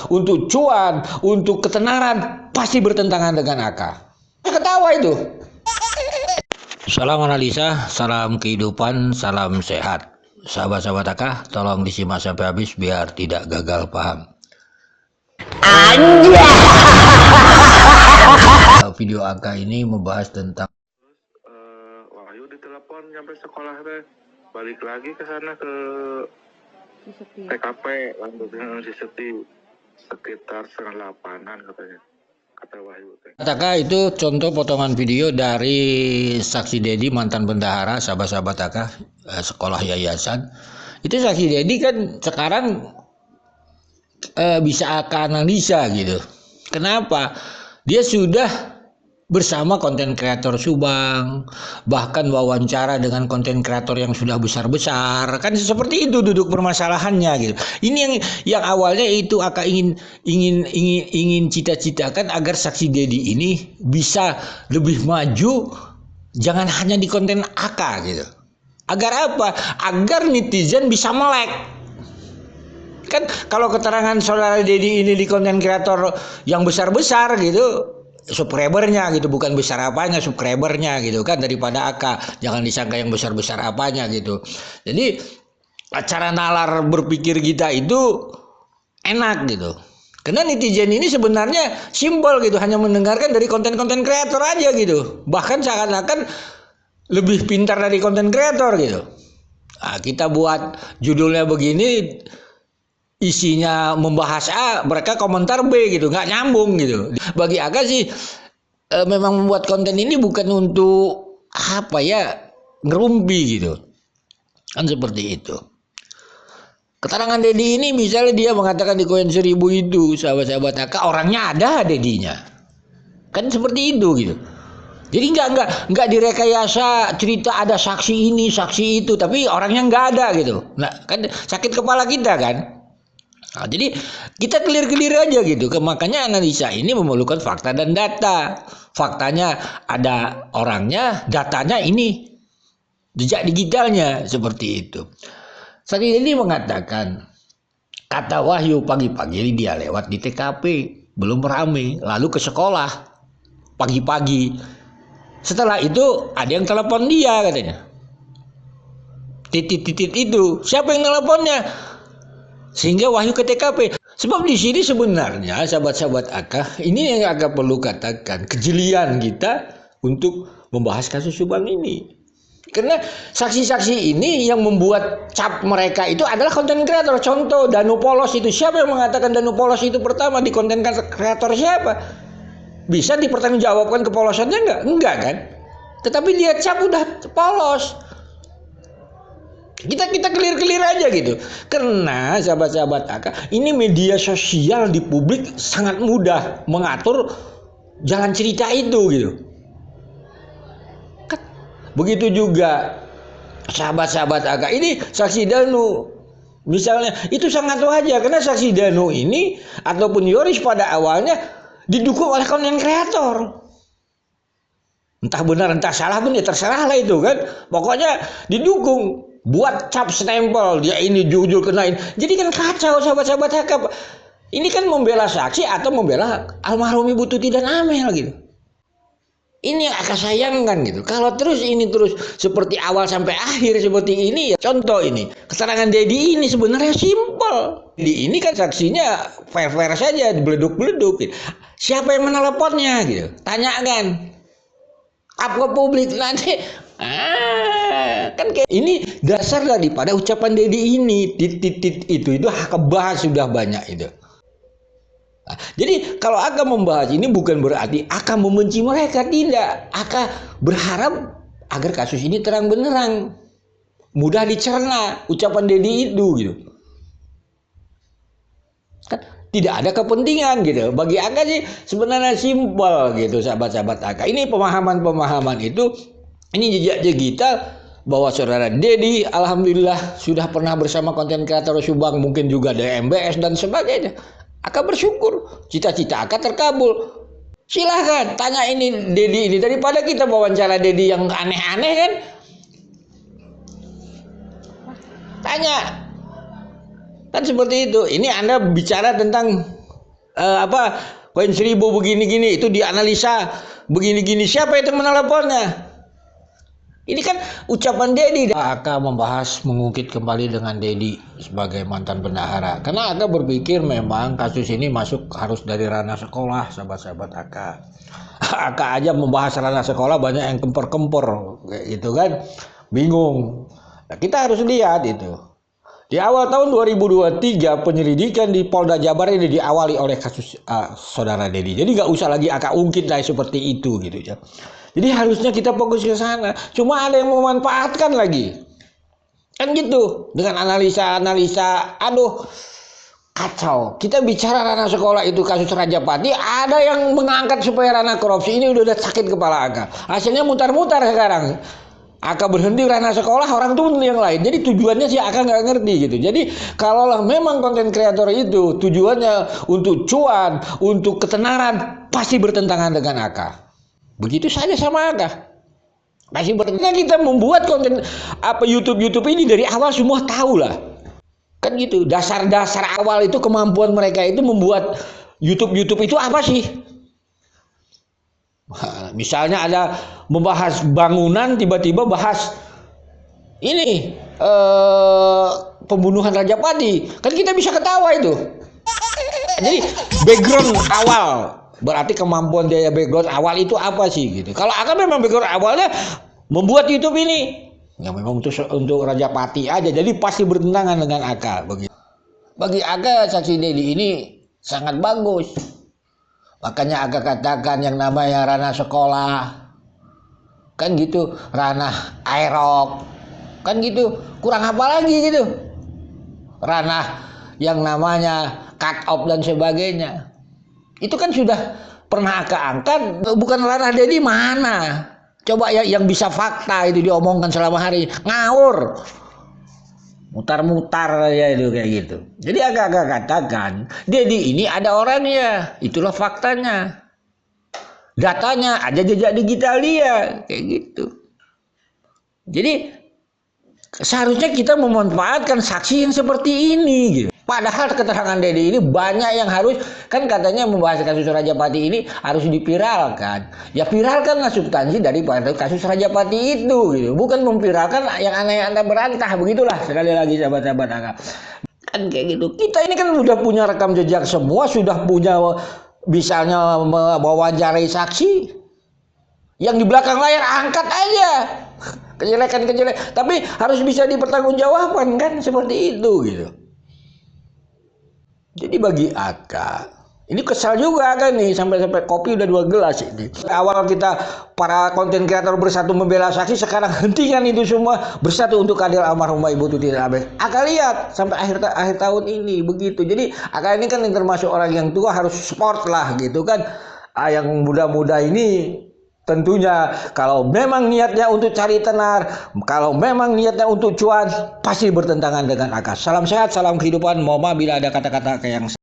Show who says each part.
Speaker 1: untuk cuan, untuk ketenaran, pasti bertentangan dengan akal. Ketawa itu. Salam analisa, salam kehidupan, salam sehat. Sahabat-sahabat akah, tolong disimak sampai habis biar tidak gagal paham. Video akah ini membahas tentang
Speaker 2: Wahyu ditelepon sampai sekolah teh, balik lagi ke sana ke TKP, lanjutnya si Seti sekitar 7:30 katanya, kata Wahyu teh.
Speaker 1: Akah itu contoh potongan video dari saksi Dedi, mantan bendahara, sahabat-sahabat akah, sekolah yayasan. Itu saksi Dedi kan sekarang bisa akah analisa gitu. Kenapa? Dia sudah bersama konten kreator Subang, bahkan wawancara dengan konten kreator yang sudah besar-besar, kan seperti itu duduk permasalahannya gitu. Ini yang awalnya itu akak ingin cita-citakan agar saksi Dedi ini bisa lebih maju, jangan hanya di konten akak gitu. Agar apa? Agar netizen bisa melek. Kan kalau keterangan saudara Dedi ini di konten kreator yang besar-besar gitu, subscribernya gitu, bukan besar apanya, subscribernya gitu kan, daripada AK, jangan disangka yang besar-besar apanya gitu. Jadi cara nalar berpikir kita itu enak gitu, karena netizen ini sebenarnya simpel gitu, hanya mendengarkan dari konten-konten kreator aja gitu, bahkan seakan-akan lebih pintar dari konten kreator gitu. Nah, kita buat judulnya begini, isinya membahas A, mereka komentar B gitu, nggak nyambung gitu. Bagi Aga sih memang membuat konten ini bukan untuk apa ya, ngerumpi gitu, kan seperti itu. Keterangan Dedi ini misalnya dia mengatakan di koin 1000 itu, sahabat-sahabat Aga, orangnya ada Dedinya, kan seperti itu gitu. Jadi nggak direkayasa cerita ada saksi ini saksi itu, tapi orangnya nggak ada gitu. Nah kan sakit kepala kita kan. Nah, jadi kita clear aja gitu. Makanya analisa ini memerlukan fakta dan data. Faktanya ada orangnya, datanya ini jejak digitalnya, seperti itu. Saat ini mengatakan, kata Wahyu pagi-pagi dia lewat di TKP, belum rame, lalu ke sekolah pagi-pagi. Setelah itu ada yang telepon dia katanya. Titit itu, siapa yang teleponnya? Sehingga Wahyu ke TKP. Sebab di sini sebenarnya sahabat-sahabat akah, ini yang agak perlu katakan kejelian kita untuk membahas kasus Subang ini. Karena saksi-saksi ini yang membuat cap mereka itu adalah konten kreator. Contoh Danu Polos itu, siapa yang mengatakan Danu Polos itu pertama di konten kreator siapa? Bisa dipertanggungjawabkan kepolosannya enggak? Enggak kan? Tetapi dia cap udah polos. Kita clear aja gitu. Karena sahabat-sahabat akak, ini media sosial di publik sangat mudah mengatur jalan cerita itu gitu. Begitu juga sahabat-sahabat akak, ini saksi Danu misalnya, itu sangat wajar karena saksi Danu ini ataupun Yoris pada awalnya didukung oleh konten kreator. Entah benar entah salah pun ya terserah lah itu kan. Pokoknya didukung. Buat cap stempel dia ini jujur kenain, jadi kan kacau sahabat-sahabat akak. Ini kan membela saksi atau membela almarhum Ibu Tuti dan Amel gitu. Ini yang akak sayangkan gitu. Kalau terus ini terus seperti awal sampai akhir seperti ini ya. Contoh ini keterangan Dedi ini sebenarnya simpel. Dedi ini kan saksinya fair saja, beleduk gitu. Siapa yang meneleponnya gitu, tanyakan apa publik nanti. Kan kayak ini dasar daripada ucapan Dedi ini, titit itu kebahas sudah banyak itu. Nah, jadi kalau Aka membahas ini bukan berarti Aka membenci mereka, tidak. Aka berharap agar kasus ini terang benderang, mudah dicerna ucapan Dedi itu gitu. Kan tidak ada kepentingan gitu. Bagi Aka sih sebenarnya simpel gitu, sahabat-sahabat Aka. Ini pemahaman itu. Ini jejak digital bahwa saudara Dedi alhamdulillah sudah pernah bersama konten kreator Subang, mungkin juga ada MBS dan sebagainya. Aka bersyukur, cita-cita Aka terkabul. Silahkan tanya ini Dedi ini, daripada kita wawancara Dedi yang aneh-aneh kan. Tanya. Kan seperti itu. Ini Anda bicara tentang koin 1000 begini-gini, itu dianalisa begini-gini. Siapa itu meneleponnya? Ini kan ucapan Dedi. Aka membahas mengungkit kembali dengan Dedi sebagai mantan bendahara. Karena Aka berpikir memang kasus ini masuk harus dari ranah sekolah, sahabat-sahabat Aka. Aka aja membahas ranah sekolah banyak yang kempor-kempor, kayak gitu kan. Bingung. Nah, kita harus lihat itu. Di awal tahun 2023 penyelidikan di Polda Jabar ini diawali oleh kasus saudara Dedi. Jadi nggak usah lagi Aka ungkit lah seperti itu gitu ya. Jadi harusnya kita fokus ke sana. Cuma ada yang memanfaatkan lagi. Kan gitu. Dengan analisa-analisa, aduh kacau. Kita bicara ranah sekolah itu kasus Rajapati, ada yang mengangkat supaya ranah korupsi. Ini udah sakit kepala Aka. Hasilnya mutar-mutar sekarang. Aka berhenti ranah sekolah, orang tuh yang lain. Jadi tujuannya sih Aka nggak ngerti gitu. Jadi kalaulah memang konten kreator itu tujuannya untuk cuan, untuk ketenaran, pasti bertentangan dengan Aka. Begitu saja sama Aka. Pasti bertentangan. Kita membuat konten YouTube ini dari awal semua tahu lah. Kan gitu. Dasar-dasar awal itu kemampuan mereka itu membuat YouTube itu apa sih? Misalnya ada membahas bangunan, tiba-tiba bahas ini pembunuhan Rajapati, kan kita bisa ketawa itu. Jadi background awal, berarti kemampuan dia background awal itu apa sih gitu. Kalau Aka memang background awalnya membuat YouTube ini, ya memang untuk Rajapati aja, jadi pasti bertentangan dengan Aka. Begitu. Bagi Aka saksi Dedi ini sangat bagus. Makanya Aka katakan yang namanya ranah sekolah, kan gitu, ranah aerok, kan gitu, kurang apa lagi gitu, ranah yang namanya cut off dan sebagainya, itu kan sudah pernah Aka angkat. Bukan ranah Dedi mana? Coba ya yang bisa fakta itu diomongkan selama hari, ngawur. Mutar-mutar ya itu kayak gitu. Jadi agak-agak katakan Dedi ini ada orangnya, itulah faktanya. Datanya ada jejak digital dia, kayak gitu. Jadi seharusnya kita memanfaatkan saksi yang seperti ini gitu. Padahal keterangan Dedi ini banyak yang harus, kan katanya membahas kasus Rajapati ini harus dipiralkan. Ya viralkanlah substansi dari kasus Rajapati itu gitu. Bukan memviralkan yang aneh-aneh berantah. Begitulah sekali lagi sahabat-sahabat Aka. Kan kayak gitu. Kita ini kan sudah punya rekam jejak semua, sudah punya misalnya mewawancarai saksi. Yang di belakang layar angkat aja. Kejelekan-kejelekan. Tapi harus bisa dipertanggungjawabkan kan seperti itu gitu. Jadi bagi Aka, ini kesal juga kan nih, sampai kopi udah 2 gelas ini. Awal kita para konten kreator bersatu membela saksi, sekarang hentikan itu semua bersatu untuk keadilan almarhumah Ibu Tuti Rabe. Aka lihat sampai akhir tahun ini begitu. Jadi Aka ini kan yang termasuk orang yang tua, harus sport lah gitu kan. Yang muda-muda ini tentunya kalau memang niatnya untuk cari tenar, kalau memang niatnya untuk cuan, pasti bertentangan dengan Aka. Salam sehat, salam kehidupan. Mohon maaf bila ada kata-kata yang